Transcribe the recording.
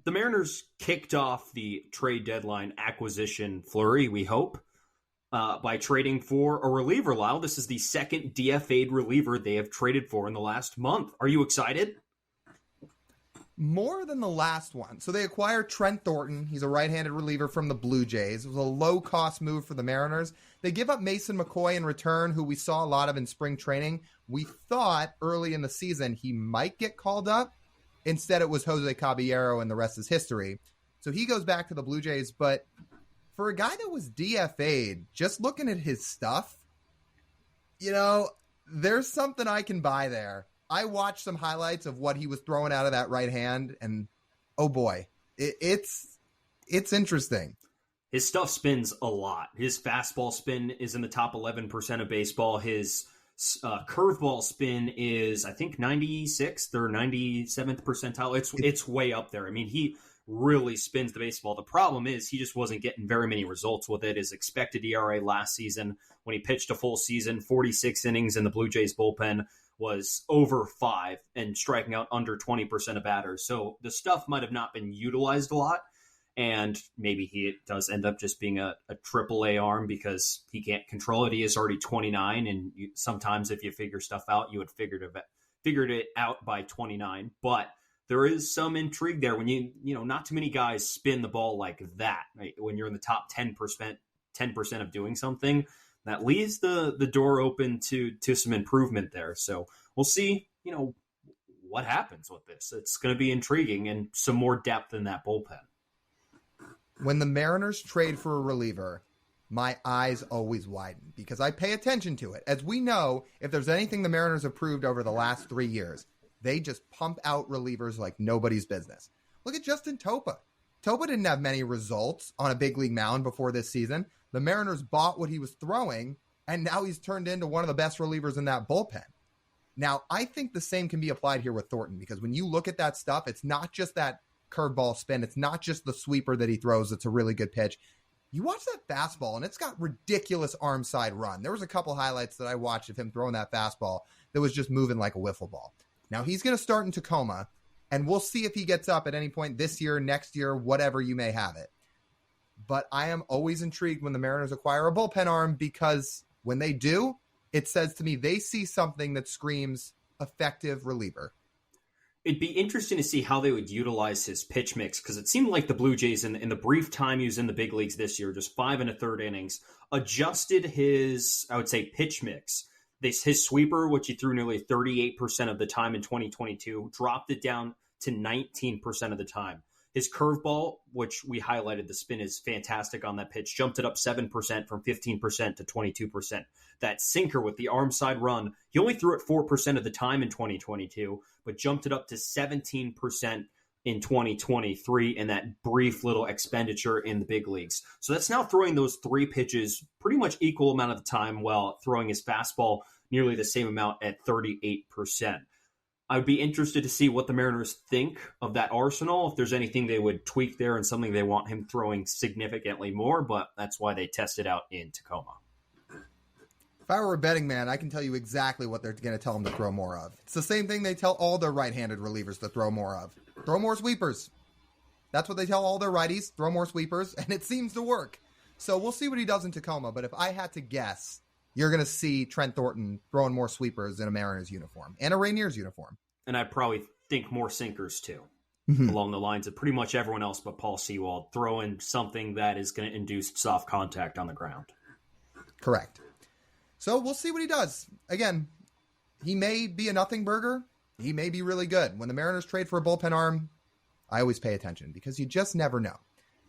The Mariners kicked off the trade deadline acquisition flurry, we hope, by trading for a reliever, Lyle. This is the second DFA'd reliever they have traded for in the last month. Are you excited? More than the last one. So they acquired Trent Thornton. He's a right-handed reliever from the Blue Jays. It was a low-cost move for the Mariners. They give up Mason McCoy in return, who we saw a lot of in spring training. We thought early in the season he might get called up. Instead, it was Jose Caballero, and the rest is history. So he goes back to the Blue Jays. But for a guy that was DFA'd, just looking at his stuff, there's something I can buy there. I watched some highlights of what he was throwing out of that right hand, and oh boy, it's interesting. His stuff spins a lot. His fastball spin is in the top 11% of baseball. His curveball spin is, I think, 96th or 97th percentile. It's way up there. I mean, he really spins the baseball. The problem is he just wasn't getting very many results with it. His expected ERA last season, when he pitched a full season, 46 innings in the Blue Jays bullpen, was over 5 and striking out under 20% of batters. So the stuff might have not been utilized a lot. And maybe he does end up just being a AAA arm because he can't control it. He is already 29. And sometimes if you figure stuff out, you would figured it out by 29. But there is some intrigue there when not too many guys spin the ball like that. Right? When you're in the top 10% of doing something, that leaves the door open to some improvement there. So we'll see, what happens with this. It's going to be intriguing and some more depth in that bullpen. When the Mariners trade for a reliever, my eyes always widen because I pay attention to it. As we know, if there's anything the Mariners have proved over the last 3 years, they just pump out relievers like nobody's business. Look at Justin Topa. Topa didn't have many results on a big league mound before this season. The Mariners bought what he was throwing, and now he's turned into one of the best relievers in that bullpen. Now, I think the same can be applied here with Thornton, because when you look at that stuff, it's not just that curveball spin. It's not just the sweeper that he throws that's a really good pitch. You watch that fastball, and it's got ridiculous arm side run. There was a couple highlights that I watched of him throwing that fastball that was just moving like a wiffle ball. Now, he's going to start in Tacoma, and we'll see if he gets up at any point this year, next year, whatever you may have it. But I am always intrigued when the Mariners acquire a bullpen arm, because when they do, it says to me they see something that screams effective reliever. It'd be interesting to see how they would utilize his pitch mix, because it seemed like the Blue Jays, in the brief time he was in the big leagues this year, just 5 1/3 innings, adjusted his, I would say, pitch mix. His sweeper, which he threw nearly 38% of the time in 2022, dropped it down to 19% of the time. His curveball, which we highlighted, the spin is fantastic on that pitch, jumped it up 7% from 15% to 22%. That sinker with the arm side run, he only threw it 4% of the time in 2022, but jumped it up to 17% in 2023 in that brief little expenditure in the big leagues. So that's now throwing those 3 pitches pretty much equal amount of the time, while throwing his fastball nearly the same amount at 38%. I would be interested to see what the Mariners think of that arsenal, if there's anything they would tweak there and something they want him throwing significantly more, but that's why they tested out in Tacoma. If I were a betting man, I can tell you exactly what they're going to tell him to throw more of. It's the same thing they tell all their right-handed relievers to throw more of. Throw more sweepers. That's what they tell all their righties, throw more sweepers, and it seems to work. So we'll see what he does in Tacoma, but if I had to guess, you're going to see Trent Thornton throwing more sweepers in a Mariners uniform and a Rainier's uniform. And I probably think more sinkers too, along the lines of pretty much everyone else but Paul Sewald, throwing something that is going to induce soft contact on the ground. Correct. So we'll see what he does. Again, he may be a nothing burger. He may be really good. When the Mariners trade for a bullpen arm, I always pay attention because you just never know.